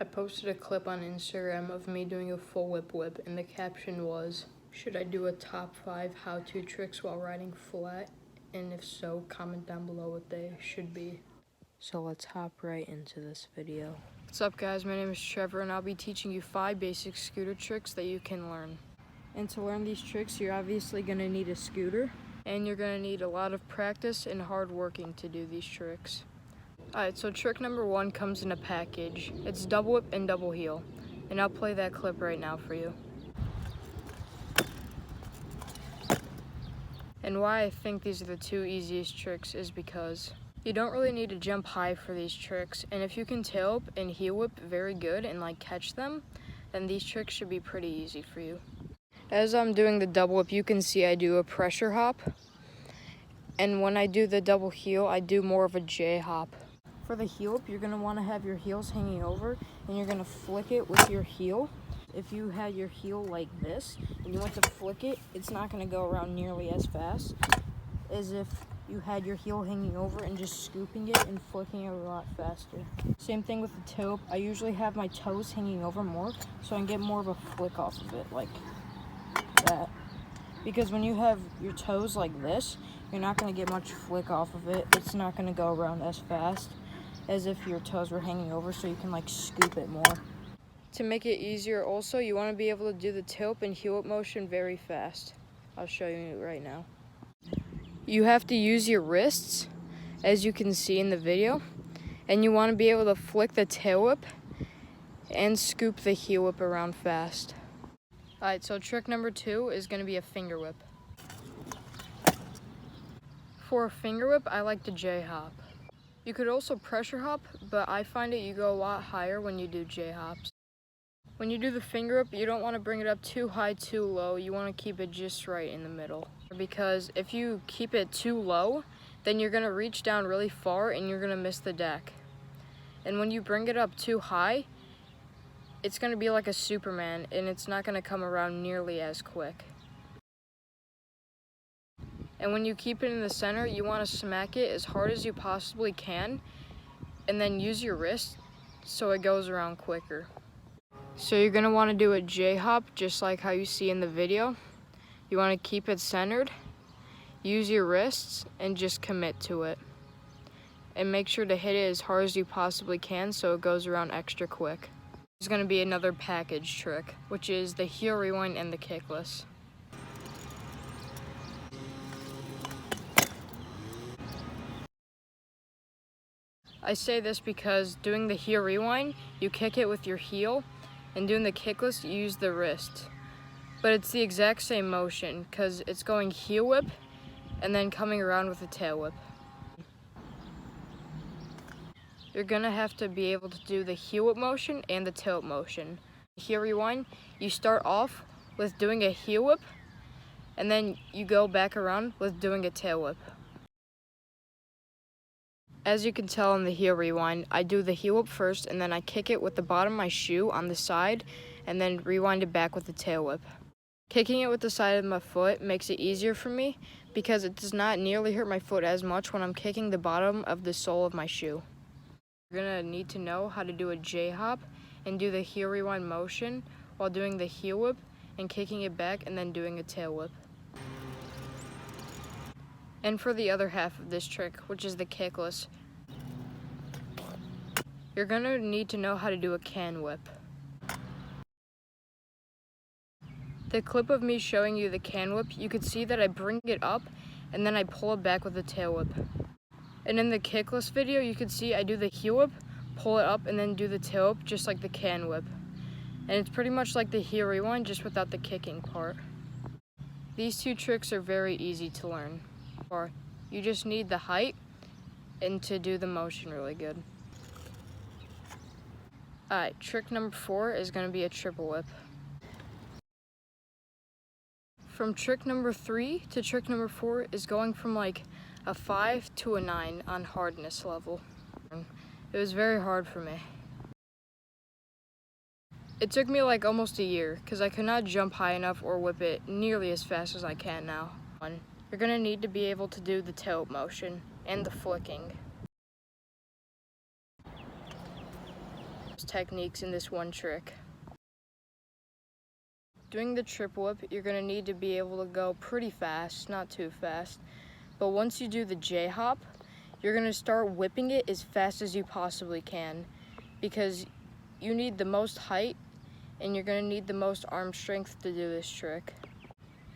I posted a clip on Instagram of me doing a full whip and the caption was, should I do a top 5 how-to tricks while riding flat? And if so, comment down below what they should be. So let's hop right into this video. What's up guys, my name is Trevor and I'll be teaching you 5 basic scooter tricks that you can learn. And to learn these tricks, you're obviously going to need a scooter. And you're going to need a lot of practice and hard working to do these tricks. Alright, so trick number 1 comes in a package. It's double whip and double heel. And I'll play that clip right now for you. And why I think these are the 2 easiest tricks is because you don't really need to jump high for these tricks. And if you can tail whip and heel whip very good and catch them, then these tricks should be pretty easy for you. As I'm doing the double whip, you can see I do a pressure hop. And when I do the double heel, I do more of a J hop. For the heel whip, you're going to want to have your heels hanging over, and you're going to flick it with your heel. If you had your heel like this, and you want to flick it, it's not going to go around nearly as fast as if you had your heel hanging over and just scooping it and flicking it a lot faster. Same thing with the toe. I usually have my toes hanging over more, so I can get more of a flick off of it, like that. Because when you have your toes like this, you're not going to get much flick off of it. It's not going to go around as fast as if your toes were hanging over, so you can scoop it more. To make it easier also, you want to be able to do the tail whip and heel whip motion very fast. I'll show you right now. You have to use your wrists, as you can see in the video, and you want to be able to flick the tail whip and scoop the heel whip around fast. Alright, so trick number 2 is going to be a finger whip. For a finger whip, I like to J hop. You could also pressure hop, but I find it you go a lot higher when you do J hops. When you do the finger whip, you don't want to bring it up too high, too low. You want to keep it just right in the middle. Because if you keep it too low, then you're going to reach down really far and you're going to miss the deck. And when you bring it up too high, it's going to be like a Superman and it's not going to come around nearly as quick. And when you keep it in the center, you want to smack it as hard as you possibly can and then use your wrist so it goes around quicker. So you're going to want to do a J hop just like how you see in the video. You want to keep it centered, use your wrists, and just commit to it. And make sure to hit it as hard as you possibly can so it goes around extra quick. There's going to be another package trick, which is the heel rewind and the kickless. I say this because doing the heel rewind, you kick it with your heel, and doing the kickless, you use the wrist. But it's the exact same motion because it's going heel whip and then coming around with a tail whip. You're gonna have to be able to do the heel whip motion and the tail whip motion. Heel rewind, you start off with doing a heel whip and then you go back around with doing a tail whip. As you can tell in the heel rewind, I do the heel whip first and then I kick it with the bottom of my shoe on the side and then rewind it back with the tail whip. Kicking it with the side of my foot makes it easier for me because it does not nearly hurt my foot as much when I'm kicking the bottom of the sole of my shoe. You're going to need to know how to do a J hop and do the heel rewind motion while doing the heel whip and kicking it back and then doing a tail whip. And for the other half of this trick, which is the kickless, you're going to need to know how to do a can whip. The clip of me showing you the can whip, you could see that I bring it up and then I pull it back with the tail whip. And in the kickless video, you could see I do the heel whip, pull it up, and then do the tail whip just like the can whip. And it's pretty much like the heel rewind, just without the kicking part. These 2 tricks are very easy to learn. Or you just need the height and to do the motion really good. Alright, trick number 4 is going to be a triple whip. From trick number 3 to trick number 4 is going from a 5 to a 9 on hardness level. It was very hard for me. It took me almost a year because I could not jump high enough or whip it nearly as fast as I can now. You're going to need to be able to do the tail motion and the flicking. techniques in this one trick. Doing the trip whip, you're going to need to be able to go pretty fast, not too fast. But once you do the J-hop, you're going to start whipping it as fast as you possibly can, because you need the most height and you're going to need the most arm strength to do this trick.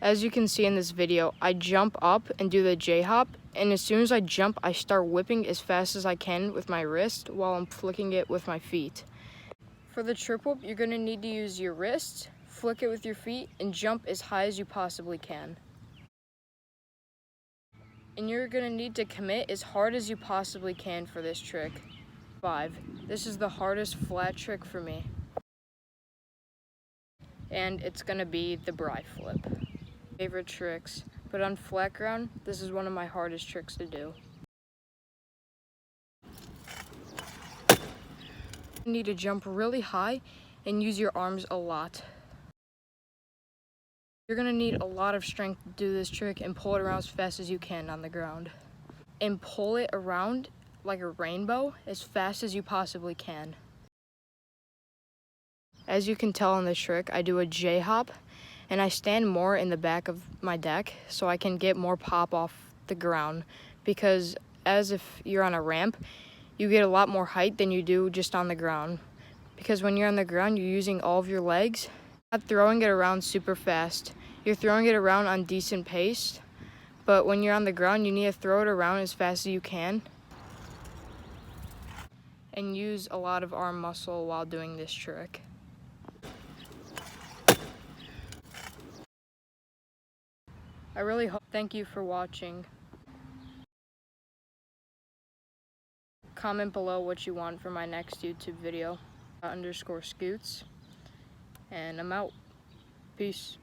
As you can see in this video, I jump up and do the J-hop, and as soon as I jump, I start whipping as fast as I can with my wrist while I'm flicking it with my feet. For the trip whip, you're going to need to use your wrist, flick it with your feet, and jump as high as you possibly can. And you're going to need to commit as hard as you possibly can for this trick. 5. This is the hardest flat trick for me. And it's going to be the bri flip. Favorite tricks, but on flat ground, this is one of my hardest tricks to do. You need to jump really high and use your arms a lot. You're going to need a lot of strength to do this trick and pull it around as fast as you can on the ground. And pull it around like a rainbow as fast as you possibly can. As you can tell on this trick, I do a J-hop, and I stand more in the back of my deck so I can get more pop off the ground, because as if you're on a ramp, you get a lot more height than you do just on the ground. Because when you're on the ground, you're using all of your legs, not throwing it around super fast. You're throwing it around on decent pace, but when you're on the ground, you need to throw it around as fast as you can and use a lot of arm muscle while doing this trick. I really hope. Thank you for watching. Comment below what you want for my next YouTube video. _scoots. And I'm out. Peace.